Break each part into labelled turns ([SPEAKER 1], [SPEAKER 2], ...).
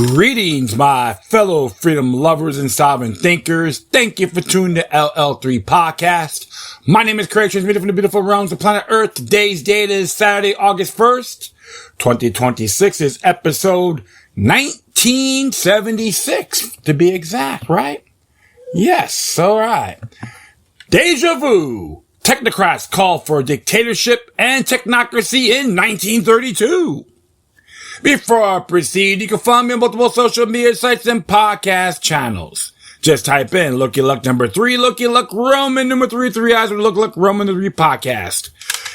[SPEAKER 1] Greetings, my fellow freedom lovers and sovereign thinkers. Thank you for tuning to LL3 Podcast. My name is Craig, transmitting from the beautiful realms of planet Earth. Today's date is Saturday, August 1st, 2026 is episode 1976, to be exact, right? Yes, alright. Deja vu. Technocrats call for dictatorship and technocracy in 1932. Before I proceed, you can find me on multiple social media sites and podcast channels. Just type in Looky Luck number 3, Looky Luck Roman number 3, 3 eyes with Look Luck Roman number 3 podcast.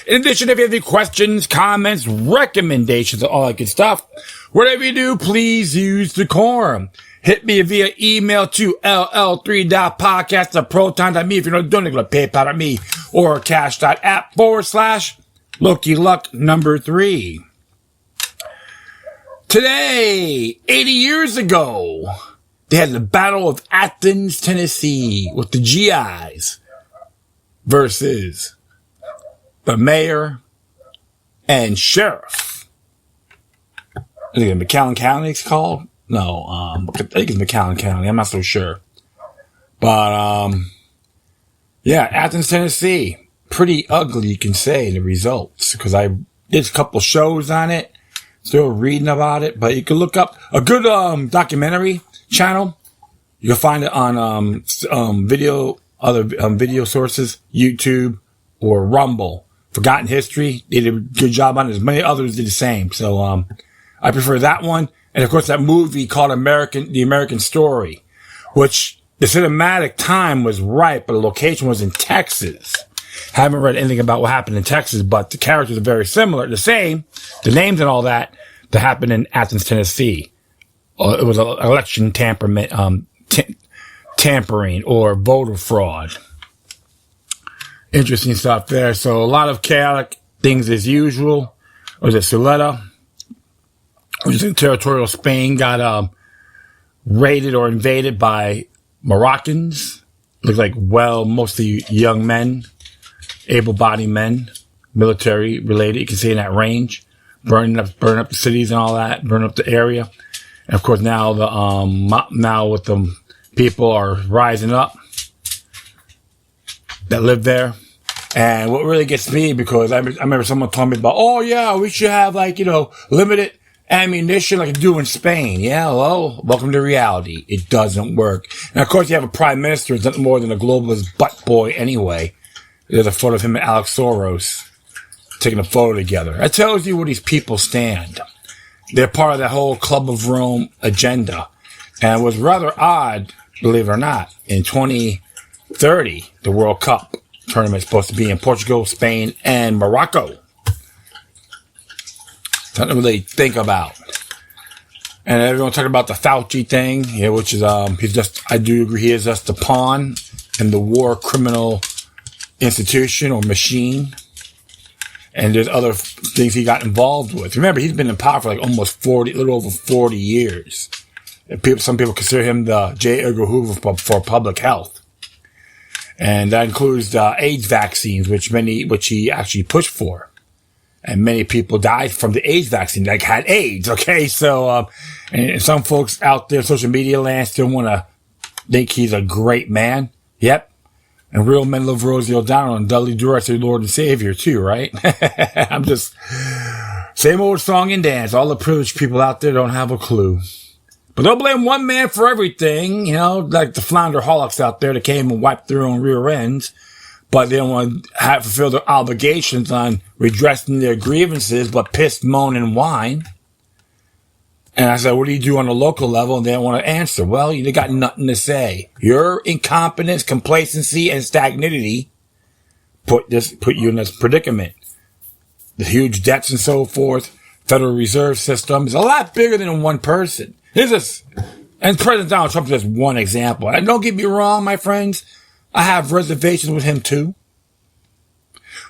[SPEAKER 1] In addition, if you have any questions, comments, recommendations, all that good stuff, whatever you do, please use decorum. Hit me via email to ll3.podcast@proton.me if you're not doing it, go to PayPal.me or cash.app/Looky Luck number 3. Today, 80 years ago, they had the Battle of Athens, Tennessee, with the GIs versus the mayor and sheriff. I think McAllen County it's called. No, I think it's McAllen County. I'm not so sure. But, yeah, Athens, Tennessee. Pretty ugly, you can say, the results. Because I did a couple shows on it. Still reading about it, but you can look up a good documentary channel. You can find it on other video sources, YouTube or Rumble. Forgotten History, they did a good job on it. As many others did the same. So I prefer that one, and of course that movie called The American Story, which the cinematic time was right, but the location was in Texas. Haven't read anything about what happened in Texas, but the characters are very similar, the same, the names and all that happened in Athens, Tennessee. It was an election tampering or voter fraud. Interesting stuff there. So a lot of chaotic things as usual. Was it Suleta, which is in territorial Spain, got raided or invaded by Moroccans. Looks like, mostly young men. Able-bodied men, military related. You can see in that range, burning up the cities and all that, burning up the area. And of course, now with the people are rising up that live there. And what really gets me, because I remember someone told me about, oh yeah, we should have limited ammunition like you do in Spain. Yeah, well, welcome to reality. It doesn't work. And of course, you have a prime minister who's nothing more than a globalist butt boy anyway. There's a photo of him and Alex Soros taking a photo together. That tells you where these people stand. They're part of that whole Club of Rome agenda. And it was rather odd, believe it or not, in 2030, the World Cup tournament is supposed to be in Portugal, Spain, and Morocco. Something to really think about. And everyone talking about the Fauci thing, which is, I do agree, he is just a pawn in the war criminal institution or machine, and there's other things he got involved with. Remember, he's been in power for almost a little over 40 years. Some people consider him the J. Edgar Hoover for public health, and that includes the AIDS vaccines, which he actually pushed for, and many people died from the AIDS vaccine, had AIDS. Okay, so and some folks out there, social media land, still want to think he's a great man. Yep. And real men love Rosie O'Donnell and Dudley Durst, their Lord and Savior, too, right? I'm just, same old song and dance. All the privileged people out there don't have a clue. But don't blame one man for everything, like the flounderholics out there that came and wiped their own rear ends. But they don't want to fulfill their obligations on redressing their grievances, but piss, moan, and whine. And I said, what do you do on the local level? And they don't want to answer. Well, they got nothing to say. Your incompetence, complacency, and stagnancy put you in this predicament. The huge debts and so forth, Federal Reserve System is a lot bigger than one person. And President Donald Trump is just one example. And don't get me wrong, my friends. I have reservations with him too.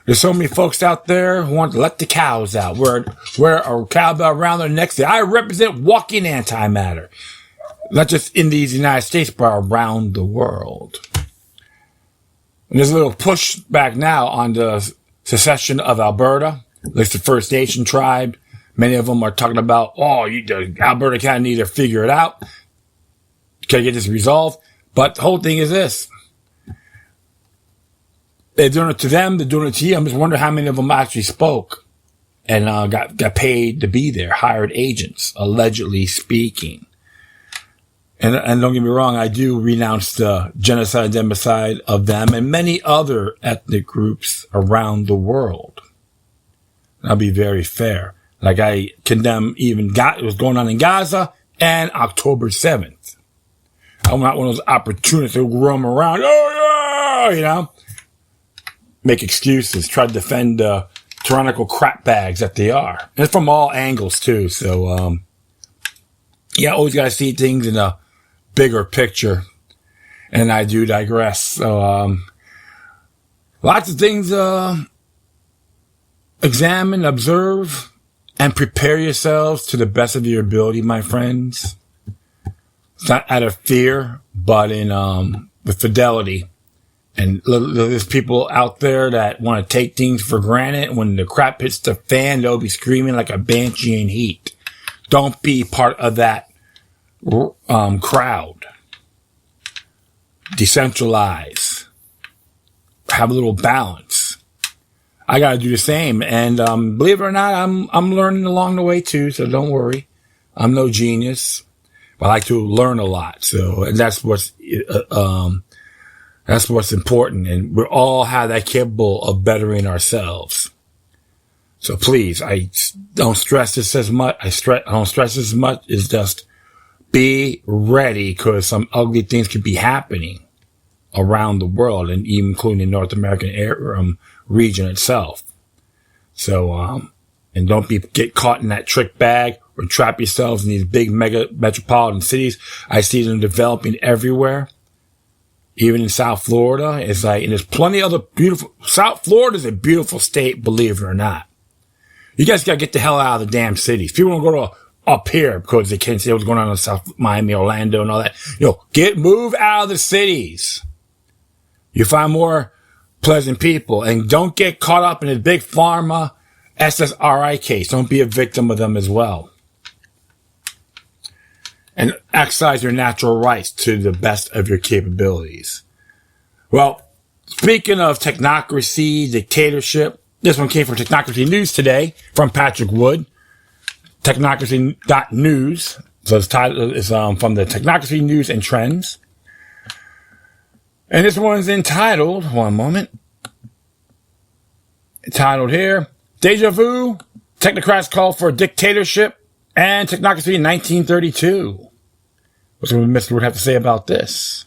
[SPEAKER 1] There's so many folks out there who want to let the cows out, wear a cowbell around their necks. I represent walking antimatter, not just in these United States, but around the world. And there's a little pushback now on the secession of Alberta, at least the First Nation tribe, Many of them are talking about, Alberta County need to figure it out. Can I get this resolved? But the whole thing is this. They're doing it to them. They're doing it to you. I'm just wondering how many of them actually spoke and got paid to be there, hired agents, allegedly speaking. And don't get me wrong, I do renounce the genocide and democide of them and many other ethnic groups around the world. I'll be very fair. Like I condemn even what's going on in Gaza and October 7th. I'm not one of those opportunists who roam around, make excuses, try to defend the tyrannical crap bags that they are. And it's from all angles too. So, always got to see things in a bigger picture. And I do digress. So, lots of things, examine, observe, and prepare yourselves to the best of your ability, my friends. It's not out of fear, but with fidelity. And there's people out there that want to take things for granted. When the crap hits the fan, they'll be screaming like a banshee in heat. Don't be part of that crowd. Decentralize. Have a little balance. I got to do the same. And believe it or not, I'm learning along the way too. So don't worry. I'm no genius. I like to learn a lot. So and that's what's important. And we all have that capable of bettering ourselves. So please, I don't stress this as much. I don't stress this as much. It's just be ready because some ugly things could be happening around the world and even including the North American region itself. So, and don't get caught in that trick bag or trap yourselves in these big mega metropolitan cities. I see them developing everywhere. Even in South Florida, it's like, and there's plenty of other South Florida is a beautiful state, believe it or not. You guys gotta get the hell out of the damn cities. People don't go to up here because they can't see what's going on in South Miami, Orlando, and all that. Move out of the cities. You find more pleasant people, and don't get caught up in a big pharma SSRI case. Don't be a victim of them as well. And exercise your natural rights to the best of your capabilities. Well, speaking of technocracy, dictatorship, this one came from Technocracy News today from Patrick Wood. Technocracy.news. So it's titled is from the Technocracy News and Trends. And this one's entitled, one moment. Titled here, Deja Vu, Technocrats Call for Dictatorship and Technocracy in 1932. What's Mr. Wood have to say about this?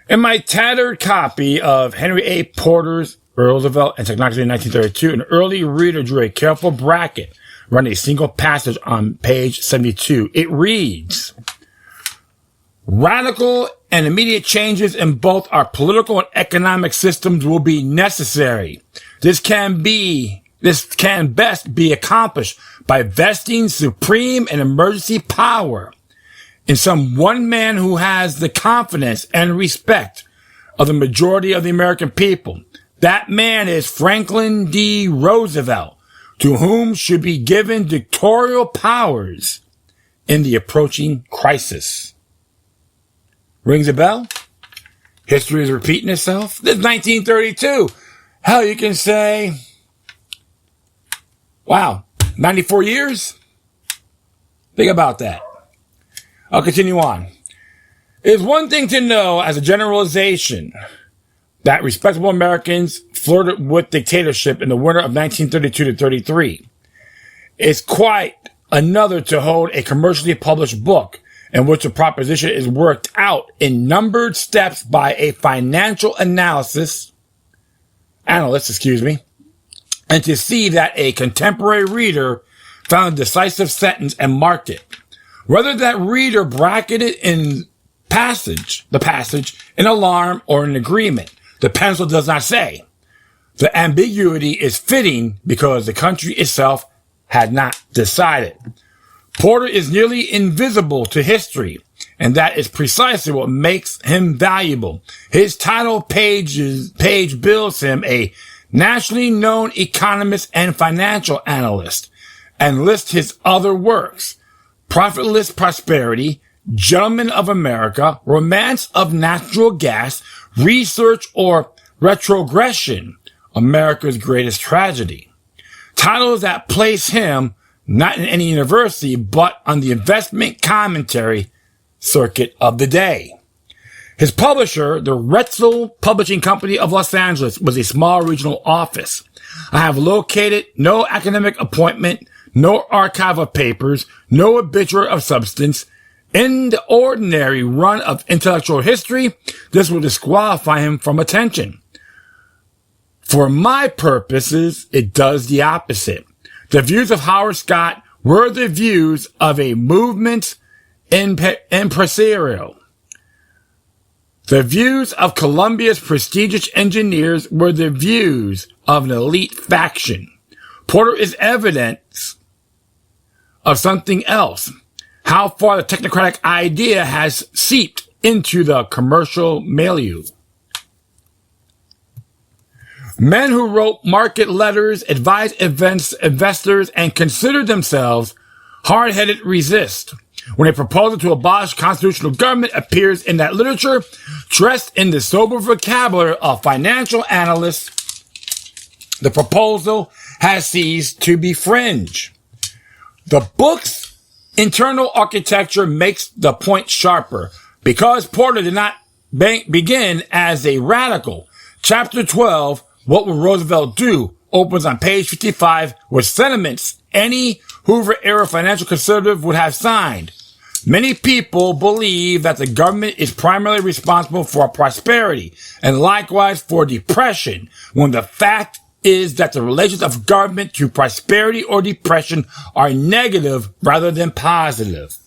[SPEAKER 1] In my tattered copy of Henry A. Porter's Roosevelt and Technocracy in 1932, an early reader drew a careful bracket around a single passage on page 72. It reads, radical and immediate changes in both our political and economic systems will be necessary. This can best be accomplished by vesting supreme and emergency power in some one man who has the confidence and respect of the majority of the American people. That man is Franklin D. Roosevelt, to whom should be given dictatorial powers in the approaching crisis. Rings a bell? History is repeating itself. This is 1932. Hell, you can say, wow, 94 years? Think about that. I'll continue on. It is one thing to know as a generalization that respectable Americans flirted with dictatorship in the winter of 1932 to 33. It's quite another to hold a commercially published book in which a proposition is worked out in numbered steps by a financial analyst, and to see that a contemporary reader found a decisive sentence and marked it. Whether that reader bracketed in the passage, an alarm, or an agreement, the pencil does not say. The ambiguity is fitting because the country itself had not decided. Porter is nearly invisible to history, and that is precisely what makes him valuable. His title page bills him a nationally known economist and financial analyst, and lists his other works: Profitless Prosperity, Gentlemen of America, Romance of Natural Gas, Research or Retrogression, America's Greatest Tragedy. Titles that place him not in any university, but on the investment commentary circuit of the day. His publisher, the Retzel Publishing Company of Los Angeles, was a small regional office. I have located no academic appointment, no archive of papers, no obituary of substance. In the ordinary run of intellectual history, this will disqualify him from attention. For my purposes, it does the opposite. The views of Howard Scott were the views of a movement impresario. The views of Columbia's prestigious engineers were the views of an elite faction. Porter is evidence of something else: how far the technocratic idea has seeped into the commercial milieu. Men who wrote market letters, advised investors, and considered themselves hard-headed resist. When a proposal to abolish constitutional government appears in that literature, dressed in the sober vocabulary of financial analysts, the proposal has ceased to be fringe. The book's internal architecture makes the point sharper. Because Porter did not begin as a radical, Chapter 12, What Will Roosevelt Do?, opens on page 55 with sentiments any Hoover-era financial conservative would have signed. Many people believe that the government is primarily responsible for prosperity and likewise for depression, when the fact is that the relations of government to prosperity or depression are negative rather than positive.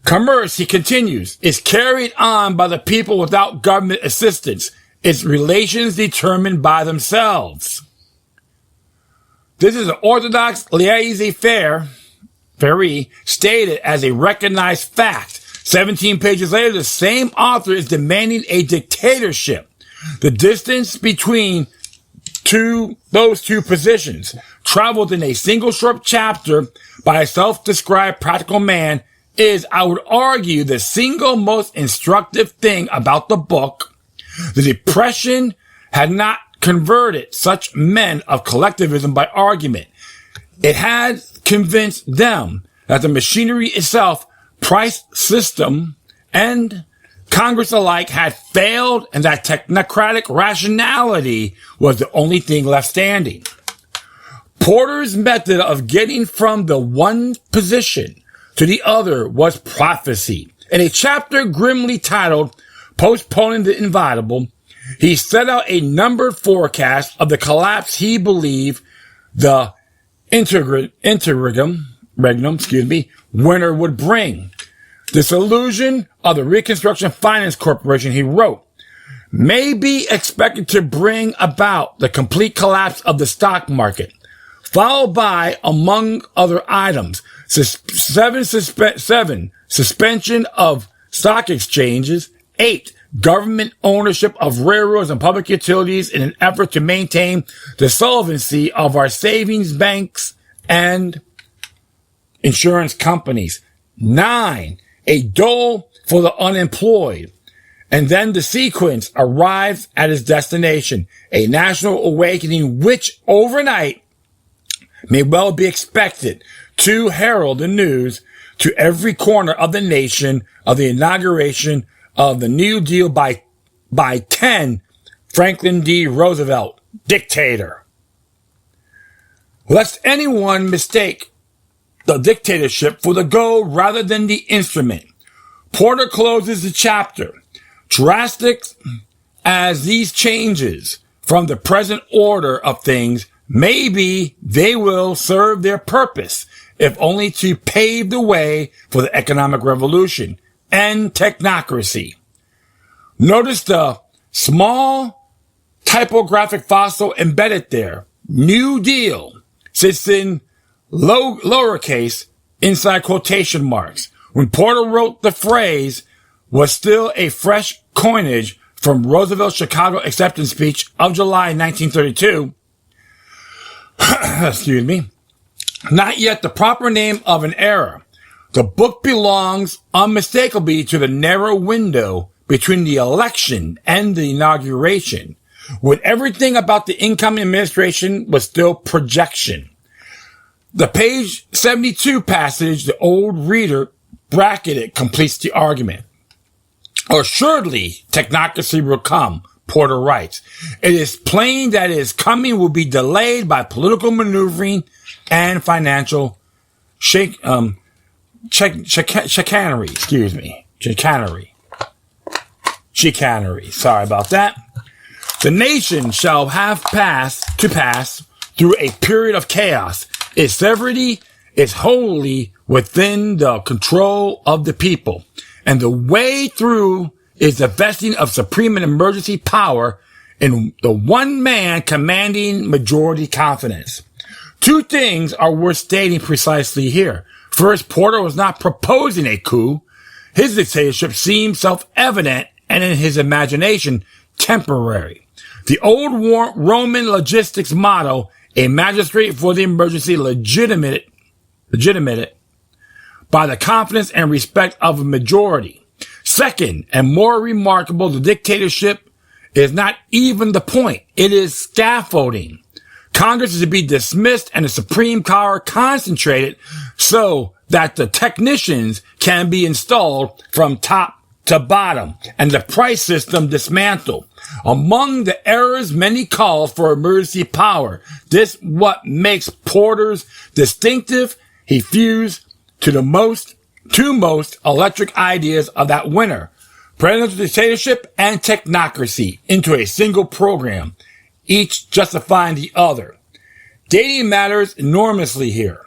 [SPEAKER 1] Commerce, he continues, is carried on by the people without government assistance, its relations determined by themselves. This is an orthodox laissez-faire stated as a recognized fact. 17 pages later, the same author is demanding a dictatorship. The distance between those two positions, traveled in a single short chapter by a self-described practical man, is, I would argue, the single most instructive thing about the book. The Depression had not converted such men of collectivism by argument. It had convinced them that the machinery itself, price system, and Congress alike had failed, and that technocratic rationality was the only thing left standing. Porter's method of getting from the one position to the other was prophecy. In a chapter grimly titled Postponing the Inevitable, he set out a numbered forecast of the collapse he believed the interregnum, winter would bring. Disillusion of the Reconstruction Finance Corporation, he wrote, may be expected to bring about the complete collapse of the stock market, followed by, among other items, suspension of stock exchanges, 8, government ownership of railroads and public utilities in an effort to maintain the solvency of our savings banks and insurance companies, 9, a dole for the unemployed. And then the sequence arrives at its destination, a national awakening which overnight may well be expected to herald the news to every corner of the nation of the inauguration of the New Deal by 10 Franklin D. Roosevelt, dictator. Lest anyone mistake the dictatorship for the goal rather than the instrument, Porter closes the chapter. Drastic as these changes from the present order of things may be, they will serve their purpose, if only to pave the way for the economic revolution and technocracy. Notice the small typographic fossil embedded there. New Deal sits in lowercase inside quotation marks. When Porter wrote, the phrase was still a fresh coinage from Roosevelt's Chicago acceptance speech of July 1932. Excuse me. not yet the proper name of an era. The book belongs unmistakably to the narrow window between the election and the inauguration, when everything about the incoming administration was still projection. The page 72 passage, the old reader bracketed, completes the argument. Assuredly, technocracy will come, Porter writes. It is plain that its coming will be delayed by political maneuvering and financial chicanery. Chicanery. Sorry about that. The nation shall have to pass through a period of chaos. Its severity is wholly within the control of the people, and the way through is the vesting of supreme and emergency power in the one man commanding majority confidence. Two things are worth stating precisely here. First, Porter was not proposing a coup. His dictatorship seemed self-evident and in his imagination temporary. The old Roman logistics motto, a magistrate for the emergency, legitimated by the confidence and respect of a majority. Second, and more remarkable, the dictatorship is not even the point. It is scaffolding. Congress is to be dismissed and the supreme power concentrated so that the technicians can be installed from top to bottom and the price system dismantled. Among the errors, many call for emergency power. This what makes Porter's distinctive. He fused two most electric ideas of that winter, presidential dictatorship and technocracy, into a single program, each justifying the other. Dating matters enormously here.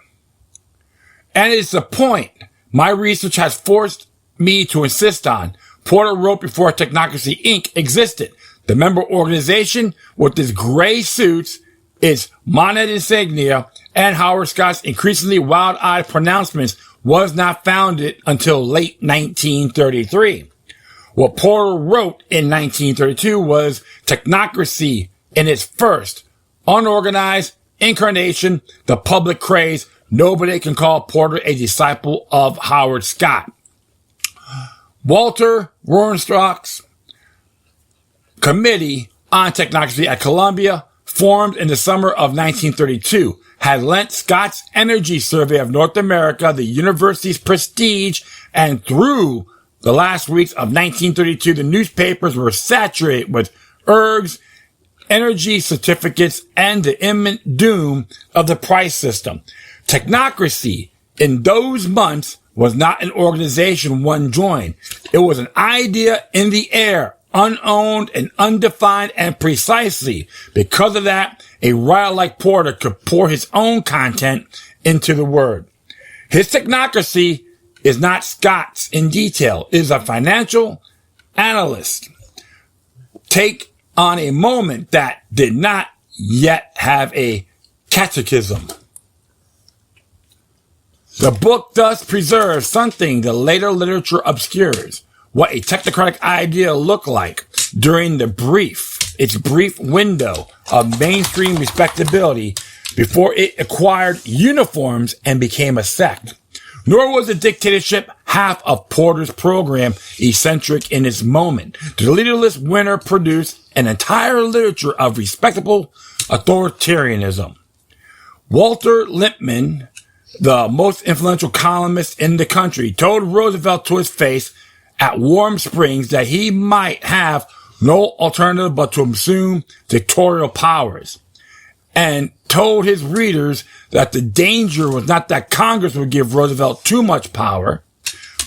[SPEAKER 1] And it's the point my research has forced me to insist on. Porter wrote before Technocracy Inc. existed. The member organization with its gray suits, its monet insignia, and Howard Scott's increasingly wild-eyed pronouncements was not founded until late 1933. What Porter wrote in 1932 was Technocracy in its first unorganized incarnation, the public craze. Nobody can call Porter a disciple of Howard Scott. Walter Rohrnstock's Committee on Technocracy at Columbia, formed in the summer of 1932, had lent Scott's Energy Survey of North America the university's prestige, and through the last weeks of 1932, the newspapers were saturated with ERGs, energy certificates, and the imminent doom of the price system. Technocracy in those months was not an organization one joined. It was an idea in the air, unowned and undefined, and precisely because of that, a writer like Porter could pour his own content into the word. His technocracy is not Scott's in detail. It is a financial analyst take on a moment that did not yet have a catechism. The book thus preserves something the later literature obscures, what a technocratic idea looked like during its brief window of mainstream respectability before it acquired uniforms and became a sect. Nor was the dictatorship half of Porter's program eccentric in its moment. The leaderless winter produced an entire literature of respectable authoritarianism. Walter Lippmann, the most influential columnist in the country, told Roosevelt to his face at Warm Springs that he might have no alternative but to assume dictatorial powers, and told his readers that the danger was not that Congress would give Roosevelt too much power,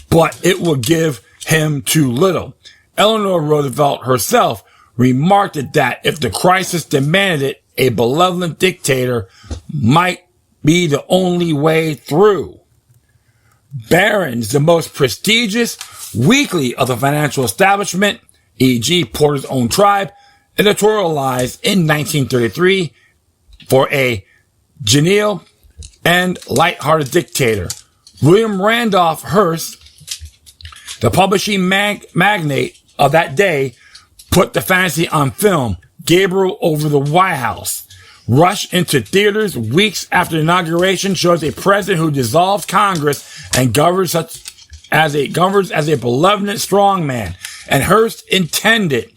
[SPEAKER 1] but it would give him too little. Eleanor Roosevelt herself remarked that if the crisis demanded it, a benevolent dictator might be the only way through. Barron's, the most prestigious weekly of the financial establishment, e.g. Porter's own tribe, editorialized in 1933 for a genial and light-hearted dictator. William Randolph Hearst, the publishing magnate of that day, put the fantasy on film, Gabriel over the White House. rush into theaters weeks after the inauguration shows a president who dissolves Congress and governs as a benevolent strongman. And Hearst intended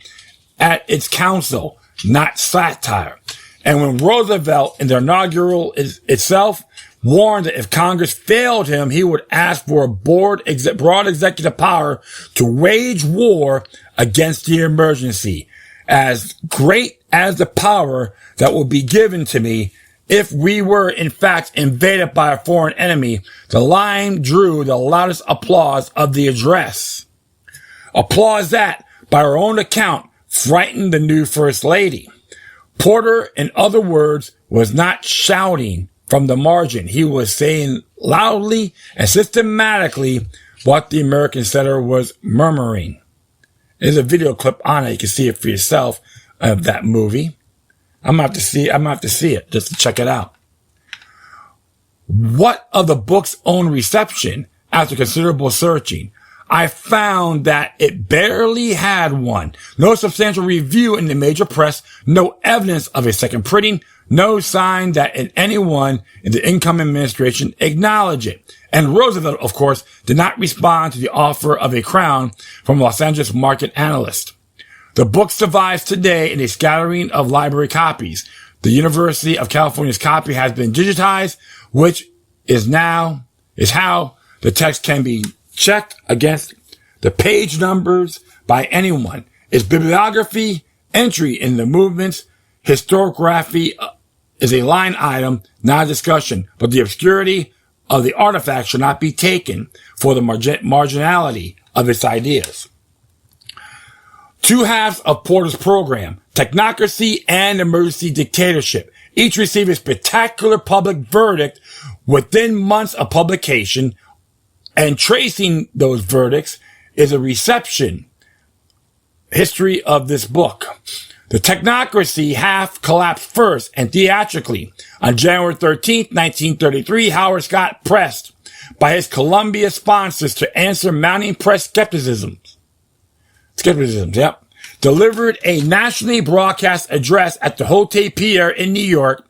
[SPEAKER 1] at its counsel, not satire. And when Roosevelt, in the inaugural itself, warned that if Congress failed him, he would ask for a broad executive power to wage war against the emergency. As great as the power that will be given to me if we were in fact invaded by a foreign enemy, the line drew the loudest applause of the address. Applause that, by her own account, frightened the new First Lady. Porter, in other words, was not shouting from the margin. He was saying loudly and systematically what the American senator was murmuring. There's a video clip on it. You can see it for yourself of that movie. I'm gonna have to see it just to check it out. What of the book's own reception? After considerable searching, I found that it barely had one. No substantial review in the major press, no evidence of a second printing, no sign that anyone in the incoming administration acknowledged it. And Roosevelt, of course, did not respond to the offer of a crown from a Los Angeles market analyst. The book survives today in a scattering of library copies. The University of California's copy has been digitized, which is how the text can be checked against the page numbers by anyone. Its bibliography, entry in the movement's historiography is a line item, not a discussion, but the obscurity of the artifact should not be taken for the marginality of its ideas. Two halves of Porter's program, Technocracy and Emergency Dictatorship, each received a spectacular public verdict within months of publication, and tracing those verdicts is a reception history of this book. The Technocracy half collapsed first and theatrically. On January 13th, 1933, Howard Scott pressed by his Columbia sponsors to answer mounting press skepticism, delivered a nationally broadcast address at the Hotel Pierre in New York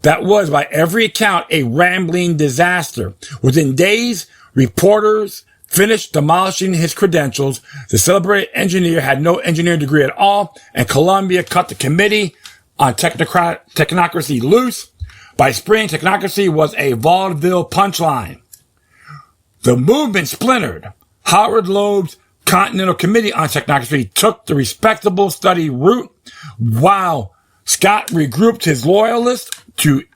[SPEAKER 1] that was, by every account, a rambling disaster. Within days, reporters finished demolishing his credentials. The celebrated engineer had no engineering degree at all, and Columbia cut the committee on Technocracy loose. By spring, Technocracy was a vaudeville punchline. The movement splintered. Howard Loeb's Continental Committee on Technocracy took the respectable study route, while Scott regrouped his loyalists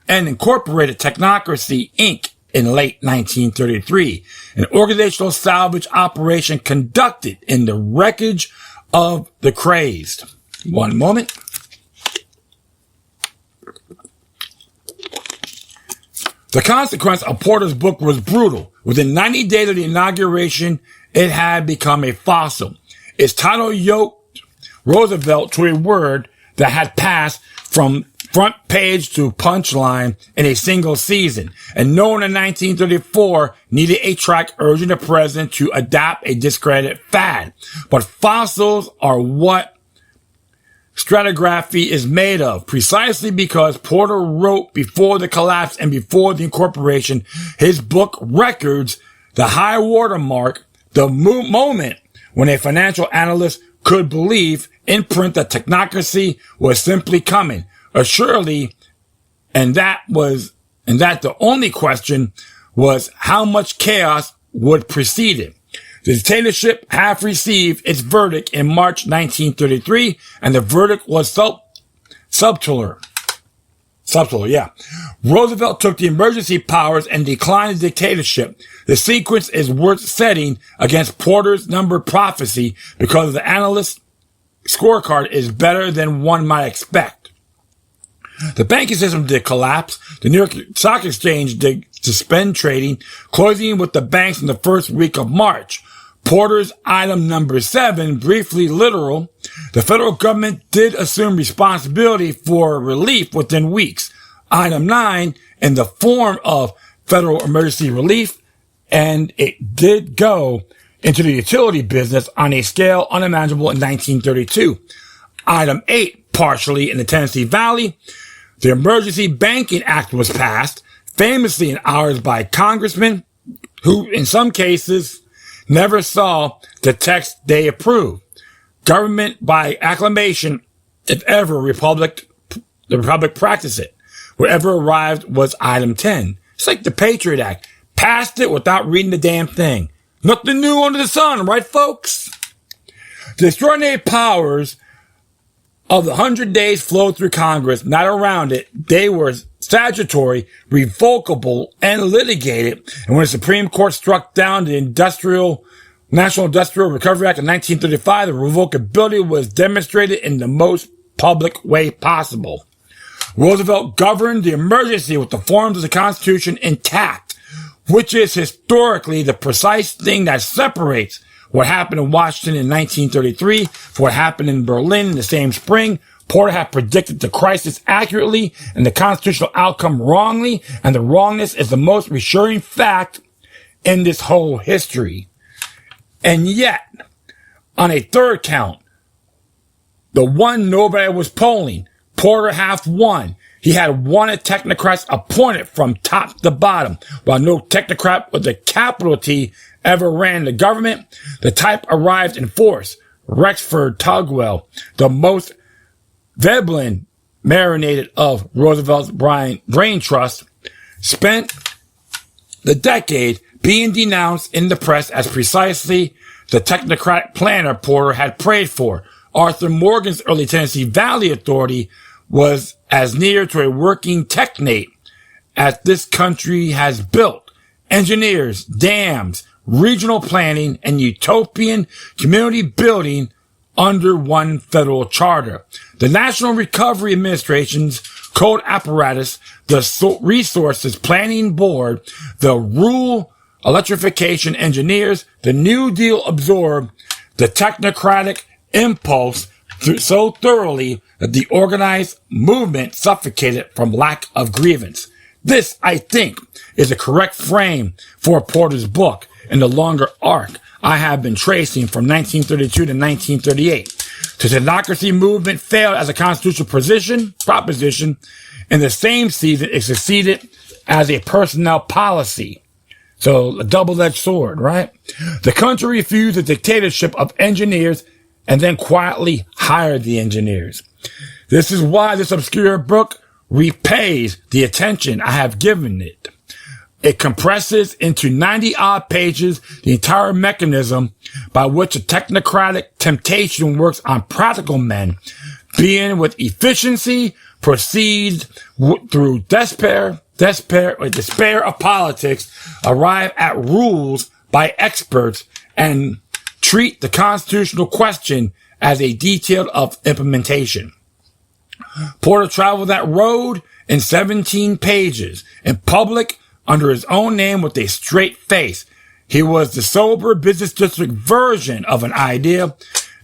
[SPEAKER 1] and incorporated Technocracy, Inc. in late 1933, an organizational salvage operation conducted in the wreckage of the crazed. One moment. The consequence of Porter's book was brutal. Within 90 days of the inauguration, it had become a fossil. Its title yoked Roosevelt to a word that had passed from front page to punchline in a single season. And no one in 1934 needed a track urging the president to adopt a discredited fad. But fossils are what stratigraphy is made of, precisely because Porter wrote before the collapse and before the incorporation. His book records the high watermark, the moment when a financial analyst could believe in print that Technocracy was simply coming. Assuredly, and that the only question was how much chaos would precede it. The dictatorship half received its verdict in March 1933, and the verdict was subtler. Roosevelt took the emergency powers and declined the dictatorship. The sequence is worth setting against Porter's numbered prophecy because the analyst's scorecard is better than one might expect. The banking system did collapse. The New York Stock Exchange did suspend trading, closing with the banks in the first week of March. Porter's item number 7, briefly literal. The federal government did assume responsibility for relief within weeks. Item 9, in the form of federal emergency relief, and it did go into the utility business on a scale unimaginable in 1932. Item 8, partially in the Tennessee Valley. The Emergency Banking Act was passed, famously in ours by congressmen who, in some cases, never saw the text they approved. Government by acclamation, if ever the Republic practiced it. Whatever arrived was item 10. It's like the Patriot Act. Passed it without reading the damn thing. Nothing new under the sun, right, folks? The extraordinary powers of the 100 days flowed through Congress, not around it. They were statutory, revocable, and litigated. And when the Supreme Court struck down the National Industrial Recovery Act of 1935, the revocability was demonstrated in the most public way possible. Roosevelt governed the emergency with the forms of the Constitution intact, which is historically the precise thing that separates what happened in Washington in 1933 from what happened in Berlin in the same spring. Porter had predicted the crisis accurately and the constitutional outcome wrongly, and the wrongness is the most reassuring fact in this whole history. And yet, on a third count, the one nobody was polling, Porter half won. He had wanted technocrats appointed from top to bottom. While no technocrat with a capital T ever ran the government, the type arrived in force. Rexford Tugwell, the most Veblen marinated of Roosevelt's brain trust, spent the decade being denounced in the press as precisely the technocratic planner Porter had prayed for. Arthur Morgan's early Tennessee Valley Authority was as near to a working technate as this country has built. Engineers, dams, regional planning, and utopian community building under one federal charter. The National Recovery Administration's code apparatus, the Resources Planning Board, the rural electrification engineers, the New Deal absorbed the technocratic impulse so thoroughly that the organized movement suffocated from lack of grievance. This, I think, is a correct frame for Porter's book in the longer arc I have been tracing from 1932 to 1938. The Technocracy movement failed as a constitutional proposition. In the same season, it succeeded as a personnel policy. So a double-edged sword, right? The country refused the dictatorship of engineers and then quietly hired the engineers. This is why this obscure book repays the attention I have given it. It compresses into 90-odd pages the entire mechanism by which a technocratic temptation works on practical men, being with efficiency, proceeds through despair of politics, arrive at rules by experts, and treat the constitutional question as a detail of implementation. Porter traveled that road in 17 pages, in public, under his own name with a straight face. He was the sober business district version of an idea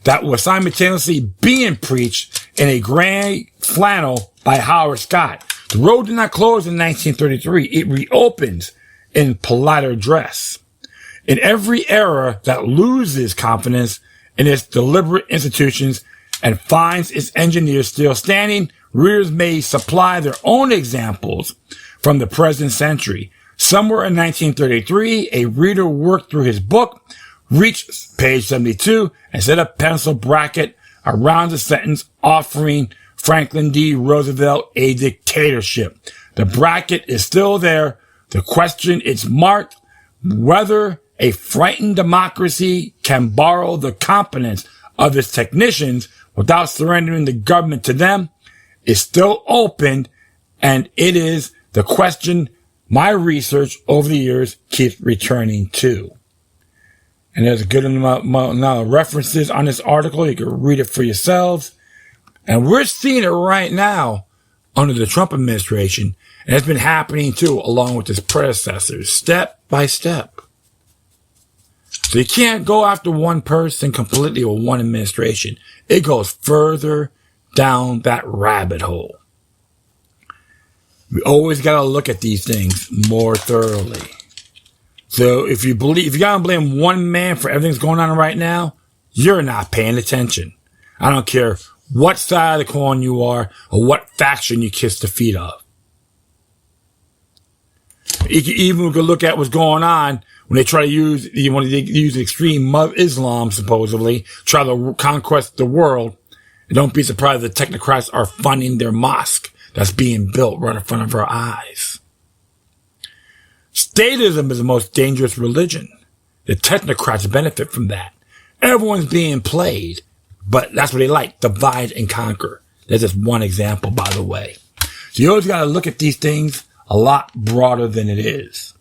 [SPEAKER 1] that was simultaneously being preached in a gray flannel by Howard Scott. The road did not close in 1933. It reopens in politer dress. In every era that loses confidence in its deliberate institutions and finds its engineers still standing, readers may supply their own examples from the present century. Somewhere in 1933, a reader worked through his book, reached page 72, and set a pencil bracket around the sentence offering Franklin D. Roosevelt a dictatorship. The bracket is still there. The question is marked whether a frightened democracy can borrow the competence of its technicians without surrendering the government to them is still open, and it is the question my research over the years keeps returning to. And there's a good amount of references on this article. You can read it for yourselves. And we're seeing it right now under the Trump administration. And it's been happening too, along with its predecessors, step by step. So you can't go after one person completely or one administration. It goes further down that rabbit hole. We always got to look at these things more thoroughly. So if you got to blame one man for everything that's going on right now, you're not paying attention. I don't care what side of the coin you are or what faction you kiss the feet of. You can even look at what's going on when they try to use, extreme Islam, supposedly, try to conquest the world. And don't be surprised the technocrats are funding their mosque that's being built right in front of our eyes. Statism is the most dangerous religion. The technocrats benefit from that. Everyone's being played, but that's what they like, divide and conquer. That's just one example, by the way. So you always got to look at these things a lot broader than it is.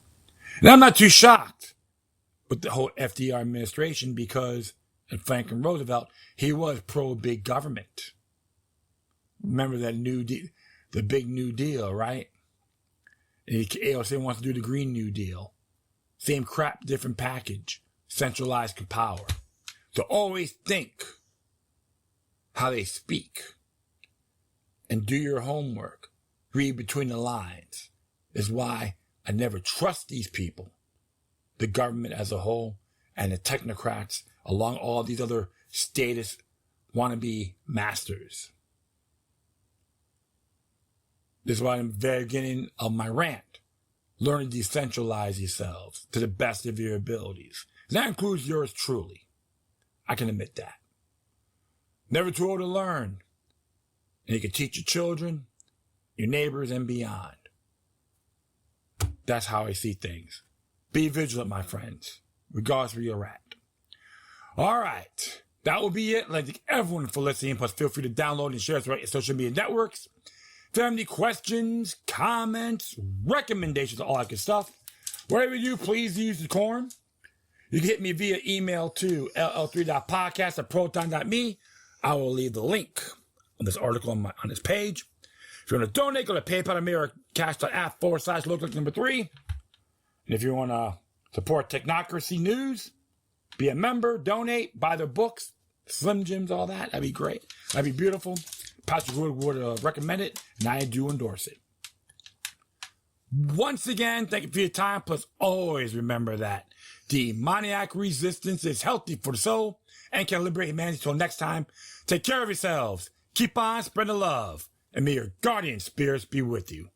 [SPEAKER 1] And I'm not too shocked with the whole FDR administration because, and Franklin Roosevelt, he was pro-big government. Remember that the big New Deal, right? And AOC wants to do the Green New Deal. Same crap, different package. Centralized power. So always think how they speak. And do your homework. Read between the lines. Is why I never trust these people. The government as a whole and the technocrats along all these other status wannabe masters. This is why I'm at the very beginning of my rant. Learn to decentralize yourselves to the best of your abilities. And that includes yours truly. I can admit that. Never too old to learn. And you can teach your children, your neighbors, and beyond. That's how I see things. Be vigilant, my friends, regardless where you're at. All right. That will be it. I'd like to thank everyone for listening. Plus, feel free to download and share us right your social media networks. If you have any questions, comments, recommendations, all that good stuff, whatever you do, please use the corn. You can hit me via email to ll3.podcast@proton.me. I will leave the link on this article on this page. If you want to donate, go to PayPal or cash.app/local3. And if you want to support Technocracy News, be a member, donate, buy their books, Slim Jims, all that. That'd be great. That'd be beautiful. Patrick would recommend it, and I do endorse it. Once again, thank you for your time. Plus, always remember that demoniac resistance is healthy for the soul and can liberate humanity. Until next time, take care of yourselves. Keep on spreading love, and may your guardian spirits be with you.